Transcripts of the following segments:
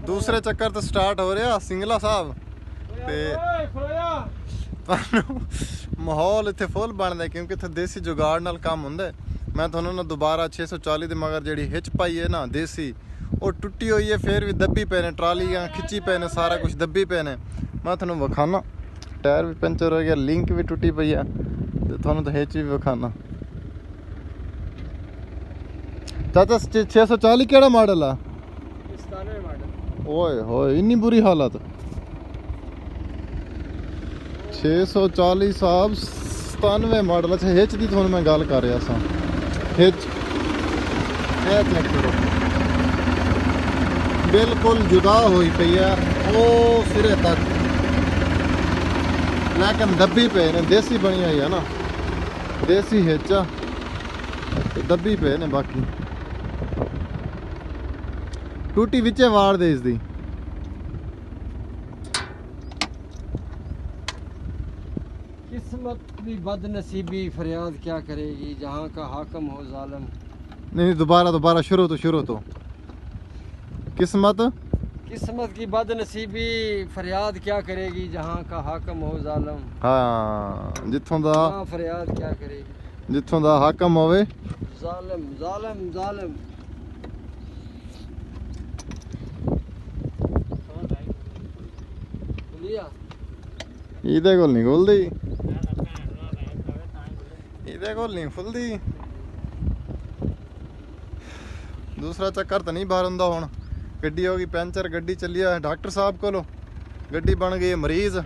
ਦੂਸਰੇ ਚੱਕਰ ਤੋਂ ਸਟਾਰਟ ਹੋ ਰਿਹਾ ਸਿੰਗਲਾ ਸਾਹਿਬ ਤੇ ਮਾਹੌਲ ਇੱਥੇ ਫੁੱਲ ਬਣਦਾ ਕਿਉਂਕਿ ਇੱਥੇ ਦੇਸੀ ਜੁਗਾੜ ਨਾਲ ਕੰਮ ਹੁੰਦਾ। ਮੈਂ ਤੁਹਾਨੂੰ ਨਾ ਦੁਬਾਰਾ 640 ਦੇ ਮਗਰ ਜਿਹੜੀ ਹਿੱਚ ਪਾਈ ਹੈ ਨਾ ਦੇਸੀ ਉਹ ਟੁੱਟੀ ਹੋਈ ਹੈ, ਫਿਰ ਵੀ ਦੱਬੀ ਪਏ ਨੇ, ਟਰਾਲੀਆਂ ਖਿੱਚੀ ਪਏ ਨੇ, ਸਾਰਾ ਕੁਝ ਦੱਬੀ ਪਏ ਨੇ। ਮੈਂ ਤੁਹਾਨੂੰ ਵਿਖਾਣਾ, ਟਾਇਰ ਵੀ ਪੈਂਚਰ ਹੋ ਗਿਆ, ਲਿੰਕ ਵੀ ਟੁੱਟੀ ਪਈ ਆ ਤੇ ਤੁਹਾਨੂੰ ਤਾਂ ਹਿੱਚ ਵੀ ਵਿਖਾਣਾ। ਚਾਚਾ 640 ਕਿਹੜਾ ਮਾਡਲ ਆ? 97 ਮਾਡਲ। ਓਏ ਹੋਏ ਇੰਨੀ ਬੁਰੀ ਹਾਲਤ। 640 ਸਾਹਿਬ 97 ਮਾਡਲ। ਅੱਛਾ ਹਿੱਚ ਦੀ ਤੁਹਾਨੂੰ ਮੈਂ ਗੱਲ ਕਰ ਰਿਹਾ ਸਾਂ। ਹਿੱਚ ਇਹ ਚੈੱਕ ਕਰੋ, ਬਿਲਕੁਲ ਜੁਦਾ ਹੋਈ ਪਈ ਆ ਉਹ ਸਿਰੇ ਤੱਕ, ਲੇਕਿਨ ਦੱਬੀ ਪਏ ਨੇ। ਦੇਸੀ ਬਣੀ ਹੋਈ ਆ ਨਾ, ਦੇਸੀ ਹਿੱਚ ਆ, ਦੱਬੀ ਪਏ ਨੇ। ਬਾਕੀ ਟੂਟੀ ਵਿੱਚੇ ਵਾੜ ਦੇ ਇਸਦੀ। किस्मत भी बदनसीबी फरियाद क्या करेगी जहाँ का हाकम हो जालिम। नहीं दोबारा शुरू तो किस्मत की बदनसीबी फरियाद क्या करेगी जहाँ का हाकम हो जालिम। हाँ जिथों दा फरियाद क्या करेगी, जिथों दा हाकम होवे जालिम जालिम जालिम। ਇਹਦੇ ਕੋਲ ਨਹੀਂ ਖੁੱਲਦੀ, ਇਹਦੇ ਕੋਲ ਨਹੀਂ ਖੁੱਲਦੀ। ਦੂਸਰਾ ਚੱਕਰ ਤਾਂ ਨਹੀਂ ਬਾਹਰ ਹੁੰਦਾ। ਹੁਣ ਗੱਡੀ ਹੋ ਗਈ ਪੈਂਚਰ, ਗੱਡੀ ਚੱਲੀ ਆ ਡਾਕਟਰ ਸਾਹਿਬ ਕੋਲੋਂ, ਗੱਡੀ ਬਣ ਗਈ ਮਰੀਜ਼।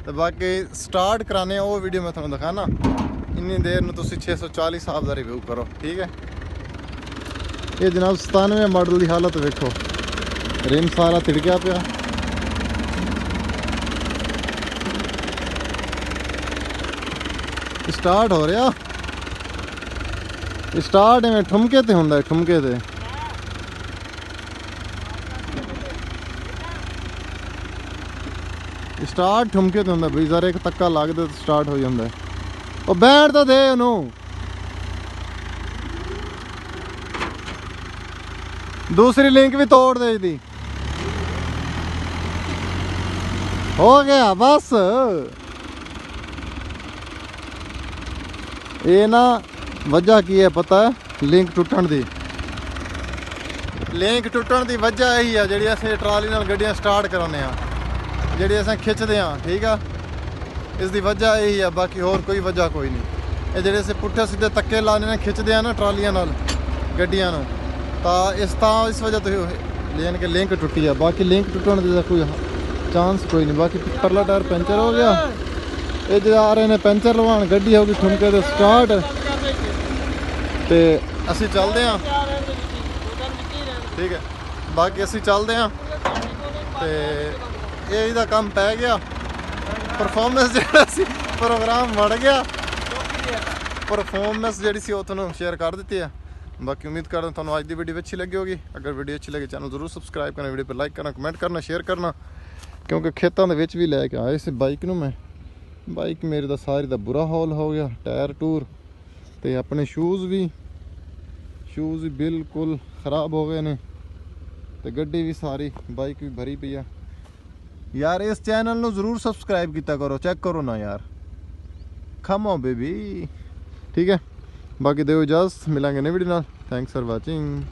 ਤੇ ਬਾਕੀ ਸਟਾਰਟ ਕਰਾਣੇ ਉਹ ਵੀਡੀਓ ਮੈਂ ਤੁਹਾਨੂੰ ਦਿਖਾਣਾ। ਇੰਨੀ ਦੇਰ ਨੂੰ ਤੁਸੀਂ 640 ਸਾਹਿਬ ਦਾ ਰਿਵਿਊ ਕਰੋ, ਠੀਕ ਹੈ। ਇਹ ਜਨਾਬ 97 ਮਾਡਲ ਦੀ ਹਾਲਤ ਵੇਖੋ, ਰਿਮ ਸਾਰਾ ਤਿੜਕਿਆ ਪਿਆ। ਸਟਾਰਟ ਹੋ ਰਿਹਾ, ਸਟਾਰਟ ਐਵੇਂ ਠੁਮਕੇ ਤੇ ਹੁੰਦਾ, ਠੁਮਕੇ ਤੇ। ਸਟਾਰਟ ਠੁਮਕੇ ਤੇ ਹੁੰਦਾ ਬਈ, ਜ਼ਰਾ ਇੱਕ ਧੱਕਾ ਲੱਗਦਾ ਤਾਂ ਸਟਾਰਟ ਹੋ ਜਾਂਦਾ। ਉਹ ਬੈਠ ਤਾਂ ਦੇ ਉਹਨੂੰ। ਦੂਸਰੀ ਲਿੰਕ ਵੀ ਤੋੜ ਦੇ ਇਹਦੀ। ਹੋ ਗਿਆ ਬਸ। ਇਹ ਨਾ ਵਜ੍ਹਾ ਕੀ ਹੈ ਪਤਾ ਹੈ? ਲਿੰਕ ਟੁੱਟਣ ਦੀ। ਲਿੰਕ ਟੁੱਟਣ ਦੀ ਵਜ੍ਹਾ ਇਹੀ ਆ ਜਿਹੜੀ ਅਸੀਂ ਟਰਾਲੀ ਨਾਲ ਗੱਡੀਆਂ ਸਟਾਰਟ ਕਰਾਉਂਦੇ ਆ, ਜਿਹੜੀ ਅਸੀਂ ਖਿੱਚਦੇ ਆ, ਠੀਕ ਆ। ਇਸ ਦੀ ਵਜ੍ਹਾ ਇਹੀ ਆ, ਬਾਕੀ ਹੋਰ ਕੋਈ ਵਜ੍ਹਾ ਕੋਈ ਨਹੀਂ। ਇਹ ਜਿਹੜੇ ਅਸੀਂ ਪੁੱਠੇ ਸਿੱਧੇ ਧੱਕੇ ਲਾਣੇ ਨਾਲ ਖਿੱਚਦੇ ਆ ਨਾ ਟਰਾਲੀਆਂ ਨਾਲ ਗੱਡੀਆਂ ਨੂੰ, ਤਾਂ ਇਸ ਵਜ੍ਹਾ ਤੋਂ ਲੈਣ ਕੇ ਲਿੰਕ ਟੁੱਟੀ ਆ। ਬਾਕੀ ਲਿੰਕ ਟੁੱਟਣ ਦਾ ਕੋਈ ਚਾਂਸ ਕੋਈ ਨਹੀਂ। ਬਾਕੀ ਪਰਲਾ ਟਾਇਰ ਪੈਂਚਰ ਹੋ ਗਿਆ। ਇਹ ਜੇ ਆ ਰਹੇ ਨੇ ਪੈਂਚਰ ਲਵਾਉਣ, ਗੱਡੀ ਹੋ ਗਈ ਠੁਮਕੇ ਤੇ ਸਟਾਰਟ। ਤੇ ਅਸੀਂ ਚੱਲਦੇ ਹਾਂ, ਠੀਕ ਹੈ। ਬਾਕੀ ਅਸੀਂ ਚੱਲਦੇ ਹਾਂ ਤੇ ਇਹ ਇਹਦਾ ਕੰਮ ਪੈ ਗਿਆ। ਪਰਫਾਰਮੈਂਸ ਜਿਹੜਾ ਸੀ ਪ੍ਰੋਗਰਾਮ ਵੜ ਗਿਆ, ਪਰਫਾਰਮੈਂਸ ਜਿਹੜੀ ਸੀ ਉਹ ਤੁਹਾਨੂੰ ਸ਼ੇਅਰ ਕਰ ਦਿੱਤੀ ਹੈ। ਬਾਕੀ ਉਮੀਦ ਕਰਦਾ ਤੁਹਾਨੂੰ ਅੱਜ ਦੀ ਵੀਡੀਓ ਅੱਛੀ ਲੱਗੀ ਹੋਗੀ। ਅਗਰ ਵੀਡੀਓ ਅੱਛੀ ਲੱਗੇ ਚੈਨਲ ਜ਼ਰੂਰ ਸਬਸਕ੍ਰਾਈਬ ਕਰਨਾ, ਵੀਡੀਓ 'ਤੇ ਲਾਈਕ ਕਰਨਾ, ਕਮੈਂਟ ਕਰਨਾ, ਸ਼ੇਅਰ ਕਰਨਾ। ਕਿਉਂਕਿ ਖੇਤਾਂ ਦੇ ਵਿੱਚ ਵੀ ਲੈ ਕੇ ਆਏ ਸੀ ਬਾਈਕ ਨੂੰ ਮੈਂ। ਬਾਈਕ ਮੇਰੇ ਦਾ ਸਾਰੀ ਦਾ ਬੁਰਾ ਹਾਲ ਹੋ ਗਿਆ, ਟਾਇਰ ਟੂਰ ਤੇ ਆਪਣੇ ਸ਼ੂਜ਼ ਵੀ ਬਿਲਕੁਲ ਖ਼ਰਾਬ ਹੋ ਗਏ ਨੇ ਤੇ ਗੱਡੀ ਵੀ ਸਾਰੀ, ਬਾਈਕ ਵੀ ਭਰੀ ਪਈ ਆ। ਯਾਰ ਇਸ ਚੈਨਲ ਨੂੰ ਜ਼ਰੂਰ ਸਬਸਕ੍ਰਾਈਬ ਕੀਤਾ ਕਰੋ, ਚੈੱਕ ਕਰੋ ਨਾ ਯਾਰ, ਕਮ ਔਨ ਬੇਬੀ, ਠੀਕ ਹੈ। ਬਾਕੀ ਦਿਓ ਇਜਾਜ਼ਤ, ਮਿਲਾਂਗੇ ਨਵੀਂ ਵੀਡੀਓ ਨਾਲ। Thanks for watching.